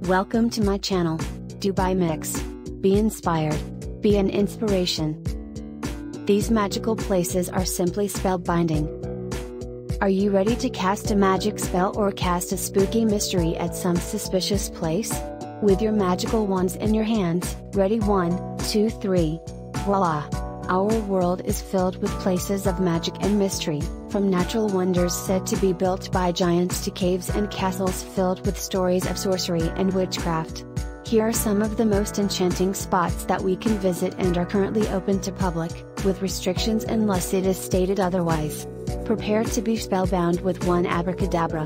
Welcome to my channel, DubaiMix. Be inspired. Be an inspiration. These magical places are simply spellbinding. Are you ready to cast a magic spell or cast a spooky mystery at some suspicious place? With your magical wands in your hands, ready 1, 2, 3. Voila! Our world is filled with places of magic and mystery, from natural wonders said to be built by giants to caves and castles filled with stories of sorcery and witchcraft. Here are some of the most enchanting spots that we can visit and are currently open to public, with restrictions unless it is stated otherwise. Prepare to be spellbound with one abracadabra.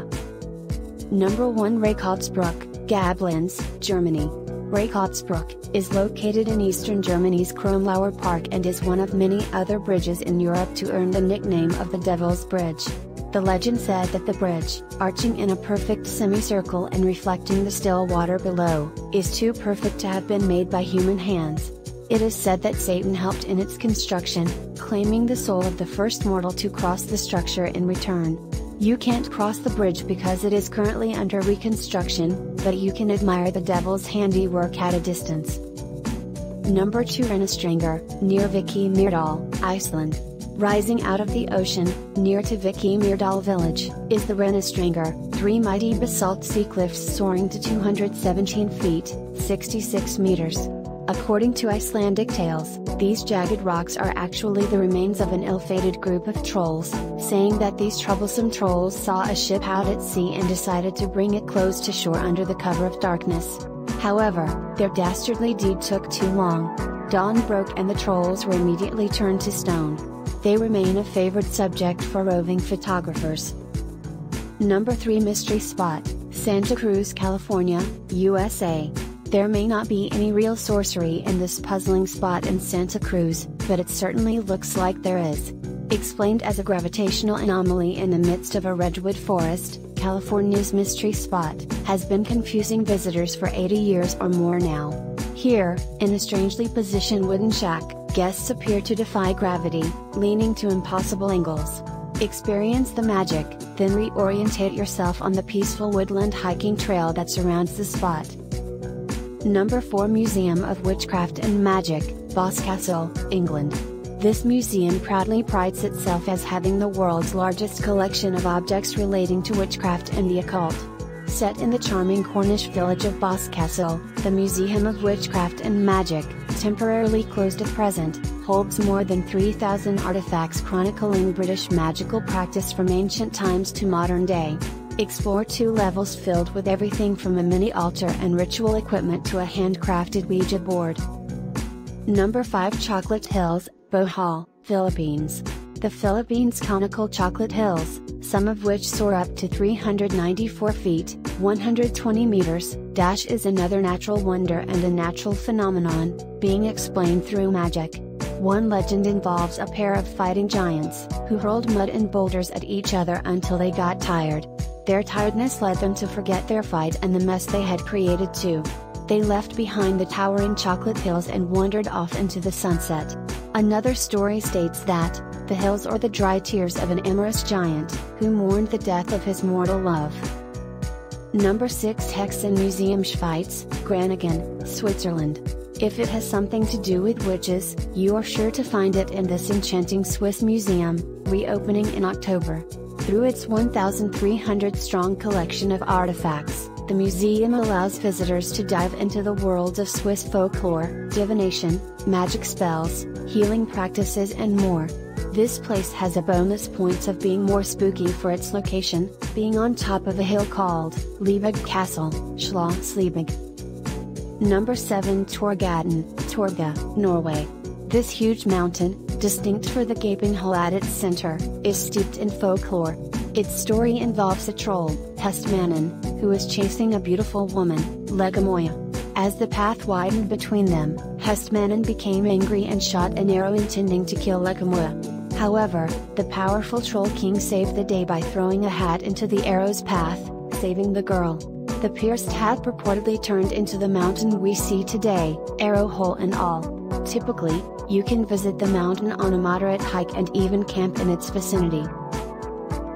Number 1, Reichardsbruck, Gablenz, Germany. Reichardsbruck is located in eastern Germany's Kronlauer Park and is one of many other bridges in Europe to earn the nickname of the Devil's Bridge. The legend said that the bridge, arching in a perfect semicircle and reflecting the still water below, is too perfect to have been made by human hands. It is said that Satan helped in its construction, claiming the soul of the first mortal to cross the structure in return. You can't cross the bridge because it is currently under reconstruction, but you can admire the devil's handiwork at a distance. Number 2, Reynisdrangar, near Viki Myrdal, Iceland. Rising out of the ocean, near to Viki Myrdal village, is the Reynisdrangar, 3 mighty basalt sea cliffs soaring to 217 feet, 66 meters. According to Icelandic tales, these jagged rocks are actually the remains of an ill-fated group of trolls, saying that these troublesome trolls saw a ship out at sea and decided to bring it close to shore under the cover of darkness. However, their dastardly deed took too long. Dawn broke and the trolls were immediately turned to stone. They remain a favored subject for roving photographers. Number 3, Mystery Spot, Santa Cruz, California, USA. There may not be any real sorcery in this puzzling spot in Santa Cruz, but it certainly looks like there is. Explained as a gravitational anomaly in the midst of a redwood forest, California's mystery spot has been confusing visitors for 80 years or more now. Here, in a strangely positioned wooden shack, guests appear to defy gravity, leaning to impossible angles. Experience the magic, then reorientate yourself on the peaceful woodland hiking trail that surrounds the spot. Number 4, Museum of Witchcraft and Magic, Boscastle, England. This museum proudly prides itself as having the world's largest collection of objects relating to witchcraft and the occult. Set in the charming Cornish village of Boscastle, the Museum of Witchcraft and Magic, temporarily closed at present, holds more than 3,000 artifacts chronicling British magical practice from ancient times to modern day. Explore 2 levels filled with everything from a mini altar and ritual equipment to a handcrafted Ouija board. Number 5, Chocolate Hills, Bohol, Philippines. The Philippines' conical chocolate hills, some of which soar up to 394 feet, 120 meters, is another natural wonder and a natural phenomenon, being explained through magic. One legend involves a pair of fighting giants, who hurled mud and boulders at each other until they got tired. Their tiredness led them to forget their fight and the mess they had created too. They left behind the towering chocolate hills and wandered off into the sunset. Another story states that, the hills are the dry tears of an amorous giant, who mourned the death of his mortal love. Number 6, Hexen Museum Schweiz, Groningen, Switzerland. If it has something to do with witches, you are sure to find it in this enchanting Swiss museum, reopening in October. Through its 1,300-strong collection of artifacts, the museum allows visitors to dive into the world of Swiss folklore, divination, magic spells, healing practices and more. This place has a bonus points of being more spooky for its location, being on top of a hill called Liebig Castle, Schloss Liebig. Number 7, Torgaten, Torga, Norway. This huge mountain, distinct for the gaping hole at its center, is steeped in folklore. Its story involves a troll, Hestmannen, who is chasing a beautiful woman, Legamoya. As the path widened between them, Hestmannen became angry and shot an arrow intending to kill Legamoya. However, the powerful troll king saved the day by throwing a hat into the arrow's path, saving the girl. The pierced hat purportedly turned into the mountain we see today, arrow hole and all. Typically, you can visit the mountain on a moderate hike and even camp in its vicinity.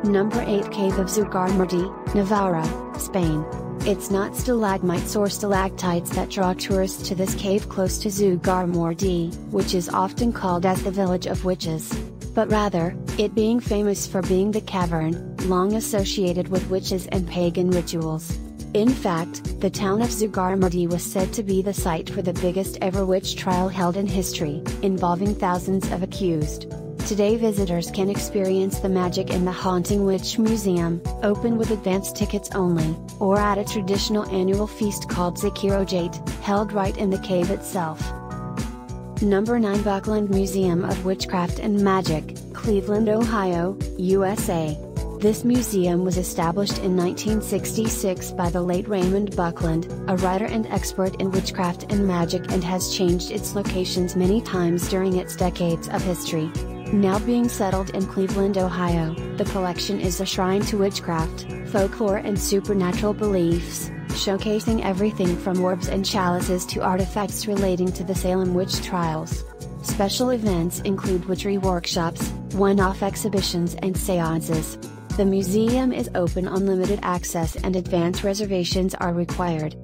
Number 8, Cave of Zugarramurdi, Navarra, Spain. It's not stalagmites or stalactites that draw tourists to this cave close to Zugarramurdi, which is often called as the village of witches. But rather, it being famous for being the cavern, long associated with witches and pagan rituals. In fact, the town of Zugarramurdi was said to be the site for the biggest ever witch trial held in history, involving thousands of accused. Today visitors can experience the magic in the Haunting Witch Museum, open with advance tickets only, or at a traditional annual feast called Zakirojate, held right in the cave itself. Number 9 Buckland Museum of Witchcraft and Magic, Cleveland, Ohio, USA. This museum was established in 1966 by the late Raymond Buckland, a writer and expert in witchcraft and magic, and has changed its locations many times during its decades of history. Now being settled in Cleveland, Ohio, the collection is a shrine to witchcraft, folklore and supernatural beliefs, showcasing everything from orbs and chalices to artifacts relating to the Salem witch trials. Special events include witchery workshops, one-off exhibitions and seances. The museum is open on limited access and advance reservations are required.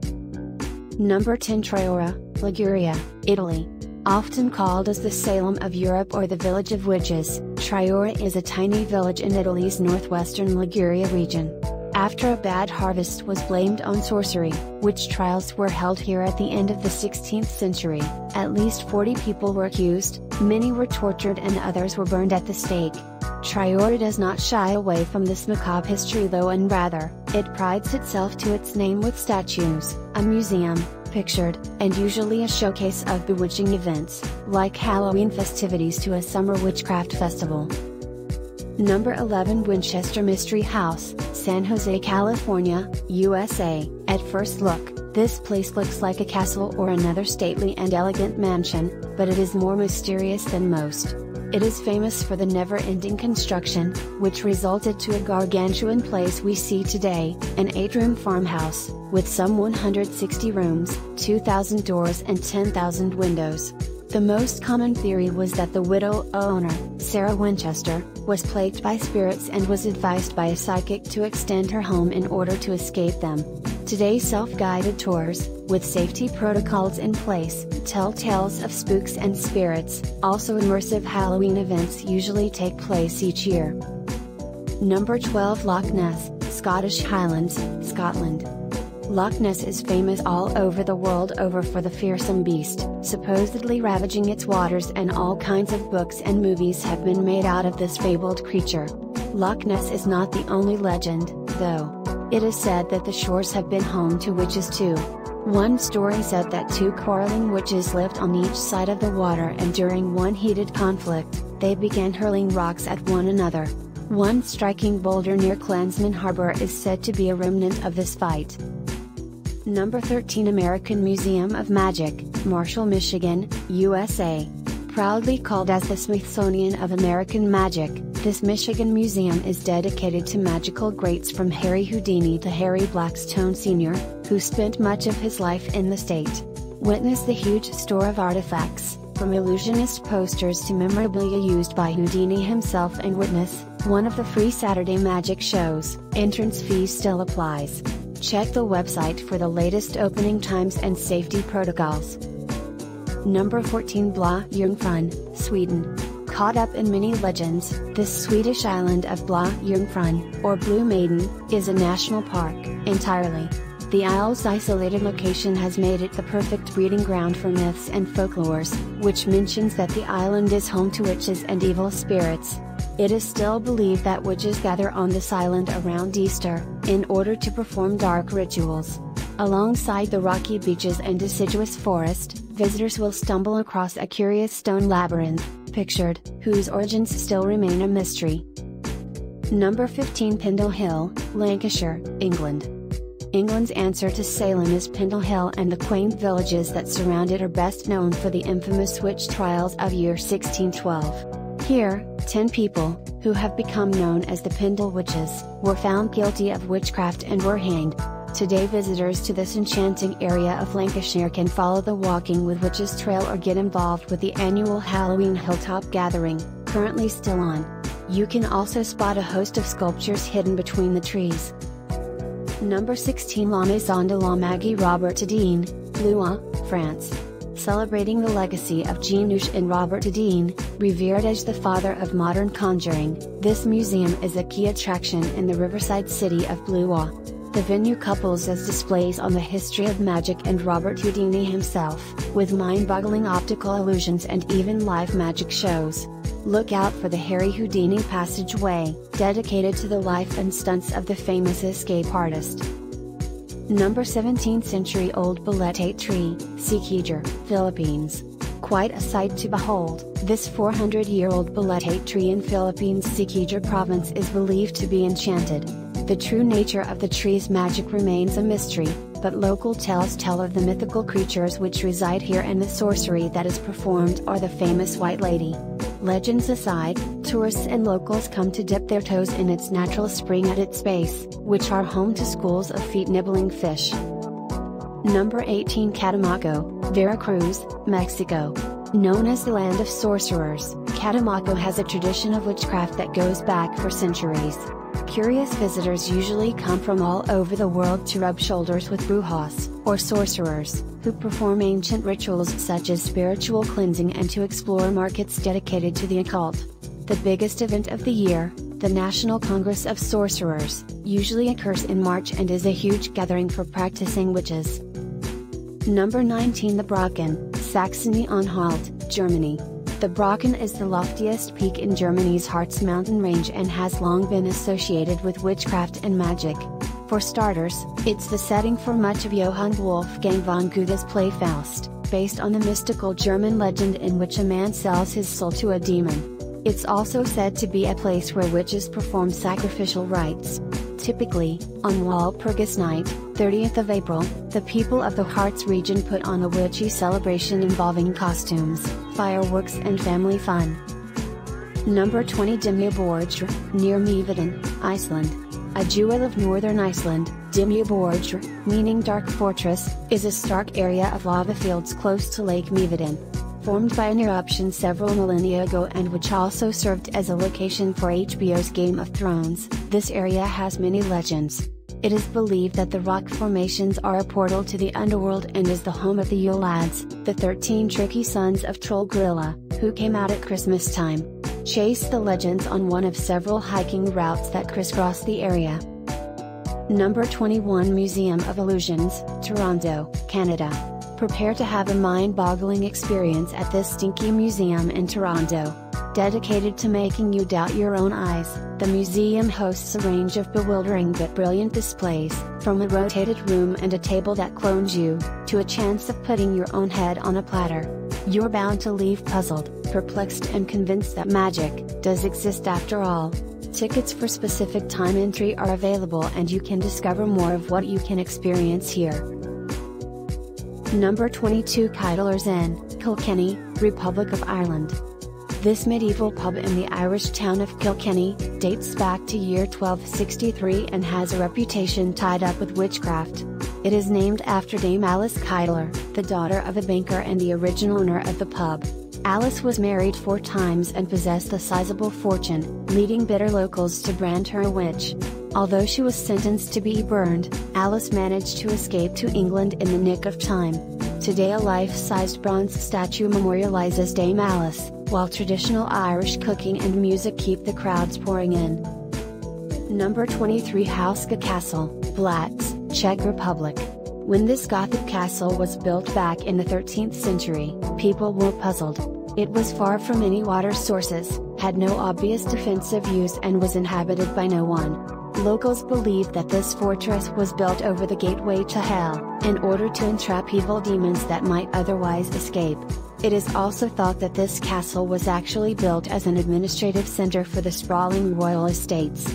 Number 10 Traora, Liguria, Italy. Often called as the Salem of Europe or the Village of Witches, Traora is a tiny village in Italy's northwestern Liguria region. After a bad harvest was blamed on sorcery, witch trials were held here at the end of the 16th century. At least 40 people were accused, many were tortured and others were burned at the stake. Traora does not shy away from this macabre history though, and rather, it prides itself to its name with statues, a museum, pictured, and usually a showcase of bewitching events, like Halloween festivities to a summer witchcraft festival. Number 11 Winchester Mystery House, San Jose, California, USA. At first look, this place looks like a castle or another stately and elegant mansion, but it is more mysterious than most. It is famous for the never-ending construction, which resulted to a gargantuan place we see today, an 8-room farmhouse, with some 160 rooms, 2,000 doors and 10,000 windows. The most common theory was that the widow owner, Sarah Winchester, was plagued by spirits and was advised by a psychic to extend her home in order to escape them. Today self-guided tours, with safety protocols in place, tell tales of spooks and spirits. Also immersive Halloween events usually take place each year. Number 12 Loch Ness, Scottish Highlands, Scotland. Loch Ness is famous all over the world over for the fearsome beast, supposedly ravaging its waters, and all kinds of books and movies have been made out of this fabled creature. Loch Ness is not the only legend, though. It is said that the shores have been home to witches too. One story said that 2 quarreling witches lived on each side of the water, and during one heated conflict, they began hurling rocks at one another. One striking boulder near Klansman Harbor is said to be a remnant of this fight. Number 13 American Museum of Magic, Marshall, Michigan, USA. Proudly called as the Smithsonian of American Magic, this Michigan museum is dedicated to magical greats from Harry Houdini to Harry Blackstone Sr., who spent much of his life in the state. Witness the huge store of artifacts, from illusionist posters to memorabilia used by Houdini himself, and witness one of the free Saturday magic shows. Entrance fee still applies. Check the website for the latest opening times and safety protocols. Number 14 Blå Jungfrun, Sweden. Caught up in many legends, this Swedish island of Blå Jungfrun, or Blue Maiden, is a national park, entirely. The isle's isolated location has made it the perfect breeding ground for myths and folklores, which mentions that the island is home to witches and evil spirits. It is still believed that witches gather on this island around Easter, in order to perform dark rituals. Alongside the rocky beaches and deciduous forest, visitors will stumble across a curious stone labyrinth, pictured, whose origins still remain a mystery. Number 15 Pendle Hill, Lancashire, England. England's answer to Salem is Pendle Hill, and the quaint villages that surround it are best known for the infamous witch trials of year 1612. Here, 10 people, who have become known as the Pendle Witches, were found guilty of witchcraft and were hanged. Today visitors to this enchanting area of Lancashire can follow the Walking with Witches trail or get involved with the annual Halloween Hilltop Gathering, currently still on. You can also spot a host of sculptures hidden between the trees. Number 16 La Maison de la Magie Robert Houdin, Blois, France. Celebrating the legacy of Jean-Eustache and Robert Houdin, revered as the father of modern conjuring, this museum is a key attraction in the riverside city of Blois. The venue couples as displays on the history of magic and Robert Houdini himself, with mind-boggling optical illusions and even live magic shows. Look out for the Harry Houdini passageway, dedicated to the life and stunts of the famous escape artist. Number 17 Century-old Balete tree, Siquijor, Philippines. Quite a sight to behold, this 400-year-old Balete tree in Philippines' Siquijor province is believed to be enchanted. The true nature of the tree's magic remains a mystery, but local tales tell of the mythical creatures which reside here and the sorcery that is performed are the famous White Lady. Legends aside, tourists and locals come to dip their toes in its natural spring at its base, which are home to schools of feet-nibbling fish. Number 18 Catemaco, Veracruz, Mexico. Known as the land of sorcerers, Catemaco has a tradition of witchcraft that goes back for centuries. Curious visitors usually come from all over the world to rub shoulders with brujas, or sorcerers, who perform ancient rituals such as spiritual cleansing and to explore markets dedicated to the occult. The biggest event of the year, the National Congress of Sorcerers, usually occurs in March and is a huge gathering for practicing witches. Number 19 The Brocken, Saxony-Anhalt, Germany. The Brocken is the loftiest peak in Germany's Harz mountain range and has long been associated with witchcraft and magic. For starters, it's the setting for much of Johann Wolfgang von Goethe's play Faust, based on the mystical German legend in which a man sells his soul to a demon. It's also said to be a place where witches perform sacrificial rites. Typically, on Walpurgis Night, 30th of April, the people of the Harz region put on a witchy celebration involving costumes, fireworks and family fun. Number 20 Dimmuborgir, near Mývatn, Iceland. A jewel of northern Iceland, Dimmuborgir, meaning dark fortress, is a stark area of lava fields close to Lake Mývatn. Formed by an eruption several millennia ago and which also served as a location for HBO's Game of Thrones, this area has many legends. It is believed that the rock formations are a portal to the underworld and is the home of the Yule Lads, the 13 tricky sons of Troll Gorilla, who came out at Christmas time. Chase the legends on one of several hiking routes that crisscross the area. Number 21 Museum of Illusions, Toronto, Canada. Prepare to have a mind-boggling experience at this stinky museum in Toronto. Dedicated to making you doubt your own eyes, the museum hosts a range of bewildering but brilliant displays, from a rotated room and a table that clones you, to a chance of putting your own head on a platter. You're bound to leave puzzled, perplexed and convinced that magic does exist after all. Tickets for specific time entry are available and you can discover more of what you can experience here. Number 22 Keidler's Inn, Kilkenny, Republic of Ireland. This medieval pub in the Irish town of Kilkenny dates back to year 1263 and has a reputation tied up with witchcraft. It is named after Dame Alice Keidler, the daughter of a banker and the original owner of the pub. Alice was married 4 times and possessed a sizable fortune, leading bitter locals to brand her a witch. Although she was sentenced to be burned, Alice managed to escape to England in the nick of time. Today a life-sized bronze statue memorializes Dame Alice, while traditional Irish cooking and music keep the crowds pouring in. Number 23 Hauska Castle, Blatz, Czech Republic. When this Gothic castle was built back in the 13th century, people were puzzled. It was far from any water sources, had no obvious defensive use and was inhabited by no one. Locals believe that this fortress was built over the gateway to hell, in order to entrap evil demons that might otherwise escape. It is also thought that this castle was actually built as an administrative center for the sprawling royal estates.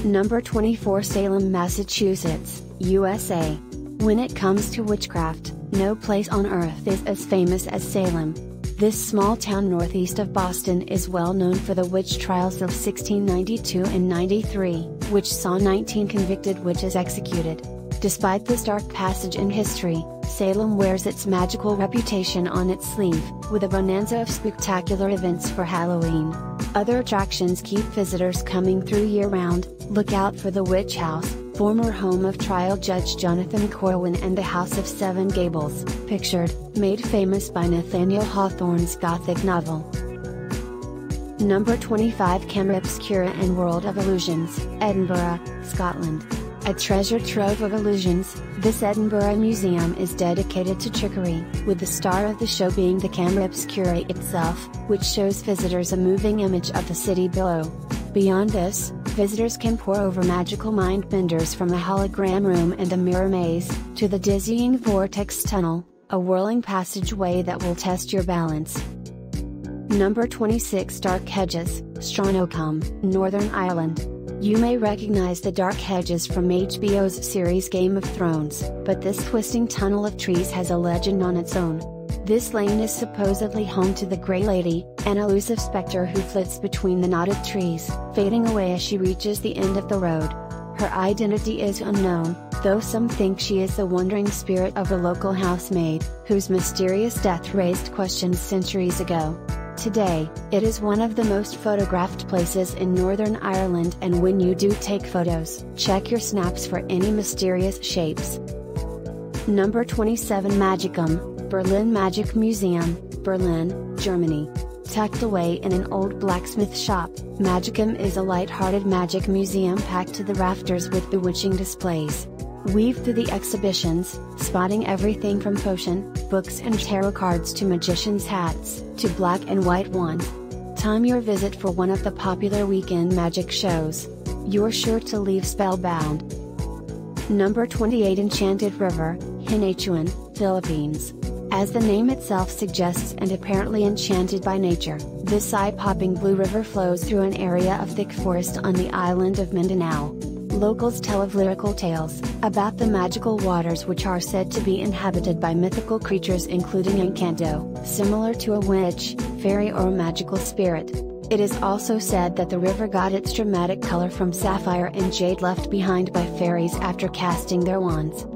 Number 24 Salem, Massachusetts, USA. When it comes to witchcraft, no place on earth is as famous as Salem. This small town northeast of Boston is well known for the witch trials of 1692 and 93, which saw 19 convicted witches executed. Despite this dark passage in history, Salem wears its magical reputation on its sleeve, with a bonanza of spectacular events for Halloween. Other attractions keep visitors coming through year-round. Look out for the Witch House, former home of trial Judge Jonathan Corwin and the House of Seven Gables, pictured, made famous by Nathaniel Hawthorne's Gothic novel. Number 25 Camera Obscura and World of Illusions, Edinburgh, Scotland. A treasure trove of illusions, this Edinburgh museum is dedicated to trickery, with the star of the show being the Camera Obscura itself, which shows visitors a moving image of the city below. Beyond this, visitors can pore over magical mind benders from the hologram room and the mirror maze, to the dizzying vortex tunnel, a whirling passageway that will test your balance. Number 26 Dark Hedges, Stranocombe, Northern Ireland. You may recognize the dark hedges from HBO's series Game of Thrones, but this twisting tunnel of trees has a legend on its own. This lane is supposedly home to the Grey Lady, an elusive specter who flits between the knotted trees, fading away as she reaches the end of the road. Her identity is unknown, though some think she is the wandering spirit of a local housemaid, whose mysterious death raised questions centuries ago. Today, it is one of the most photographed places in Northern Ireland, and when you do take photos, check your snaps for any mysterious shapes. Number 27 Magicum, Berlin Magic Museum, Berlin, Germany. Tucked away in an old blacksmith shop, Magicum is a light-hearted magic museum packed to the rafters with bewitching displays. Weave through the exhibitions, spotting everything from potion, books and tarot cards to magicians' hats, to black and white wands. Time your visit for one of the popular weekend magic shows. You're sure to leave spellbound. Number 28 Enchanted River, Hinatuan, Philippines. As the name itself suggests, and apparently enchanted by nature, this eye-popping blue river flows through an area of thick forest on the island of Mindanao. Locals tell of lyrical tales about the magical waters, which are said to be inhabited by mythical creatures including Encanto, similar to a witch, fairy or a magical spirit. It is also said that the river got its dramatic color from sapphire and jade left behind by fairies after casting their wands.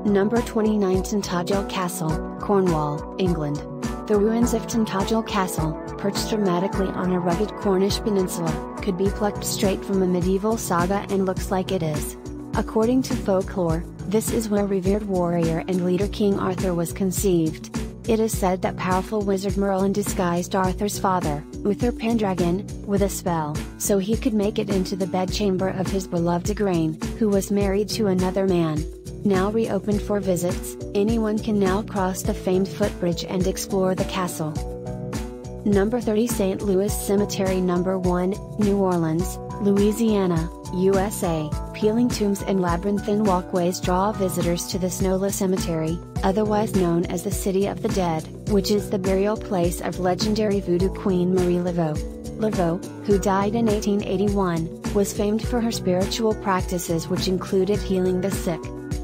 Number 29 Tintagel Castle, Cornwall, England. The ruins of Tintagel Castle, perched dramatically on a rugged Cornish peninsula, could be plucked straight from a medieval saga and looks like it is. According to folklore, this is where revered warrior and leader King Arthur was conceived. It is said that powerful wizard Merlin disguised Arthur's father, Uther Pendragon, with a spell, so he could make it into the bedchamber of his beloved Igraine, who was married to another man. Now reopened for visits, anyone can now cross the famed footbridge and explore the castle. Number 30 St. Louis Cemetery. Number 1, New Orleans, Louisiana, USA. Peeling tombs and labyrinthine walkways draw visitors to the Snowla Cemetery, otherwise known as the City of the Dead, which is the burial place of legendary voodoo queen Marie Laveau. Laveau, who died in 1881, was famed for her spiritual practices, which included healing the sick.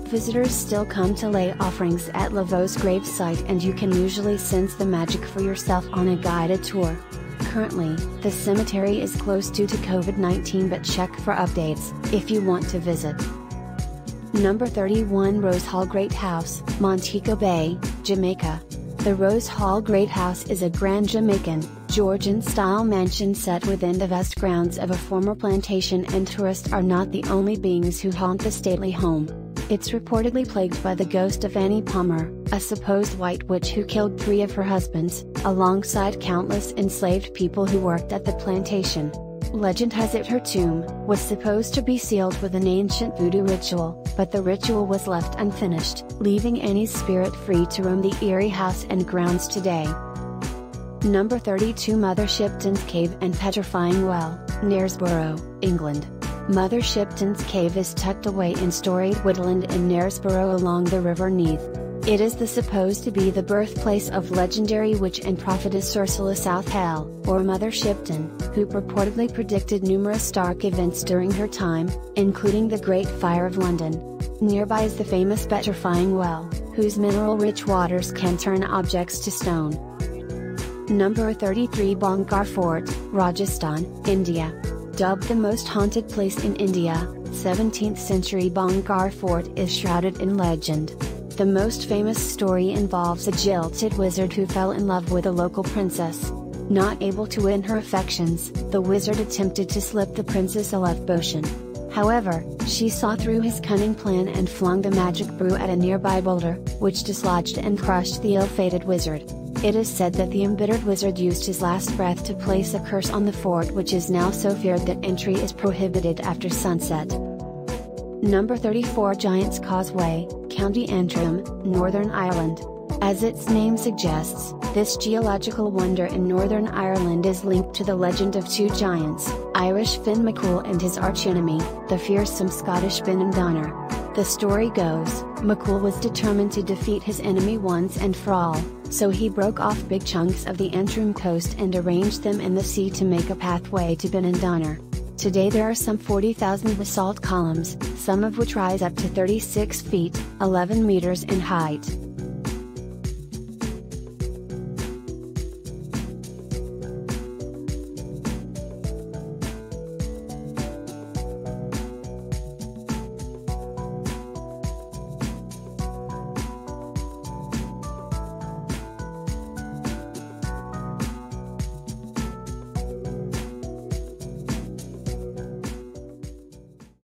Visitors still come to lay offerings at Laveau's gravesite, and you can usually sense the magic for yourself on a guided tour. Currently, the cemetery is closed due to COVID-19, but check for updates if you want to visit. Number 31 Rose Hall Great House, Montego Bay, Jamaica. The Rose Hall Great House is a grand Jamaican, Georgian-style mansion set within the vast grounds of a former plantation, and tourists are not the only beings who haunt the stately home. It's reportedly plagued by the ghost of Annie Palmer, a supposed white witch who killed 3 of her husbands, alongside countless enslaved people who worked at the plantation. Legend has it her tomb was supposed to be sealed with an ancient voodoo ritual, but the ritual was left unfinished, leaving Annie's spirit free to roam the eerie house and grounds today. Number 32 Mother Shipton's Cave and Petrifying Well, Knaresborough, England. Mother Shipton's Cave is tucked away in storied woodland in Knaresborough along the River Neath. It is supposed to be the birthplace of legendary witch and prophetess Ursula Southhell, or Mother Shipton, who purportedly predicted numerous dark events during her time, including the Great Fire of London. Nearby is the famous Petrifying Well, whose mineral-rich waters can turn objects to stone. Number 33 Bangar Fort, Rajasthan, India. Dubbed the most haunted place in India, 17th century Bangar Fort is shrouded in legend. The most famous story involves a jilted wizard who fell in love with a local princess. Not able to win her affections, the wizard attempted to slip the princess a love potion. However, she saw through his cunning plan and flung the magic brew at a nearby boulder, which dislodged and crushed the ill-fated wizard. It is said that the embittered wizard used his last breath to place a curse on the fort, which is now so feared that entry is prohibited after sunset. Number 34, Giant's Causeway, County Antrim, Northern Ireland. As its name suggests, this geological wonder in Northern Ireland is linked to the legend of two giants, Irish Finn McCool and his archenemy, the fearsome Scottish Finn and Donner. The story goes, McCool was determined to defeat his enemy once and for all, so he broke off big chunks of the Antrim coast and arranged them in the sea to make a pathway to Finn and Donner. Today there are some 40,000 basalt columns, some of which rise up to 36 feet, 11 meters in height.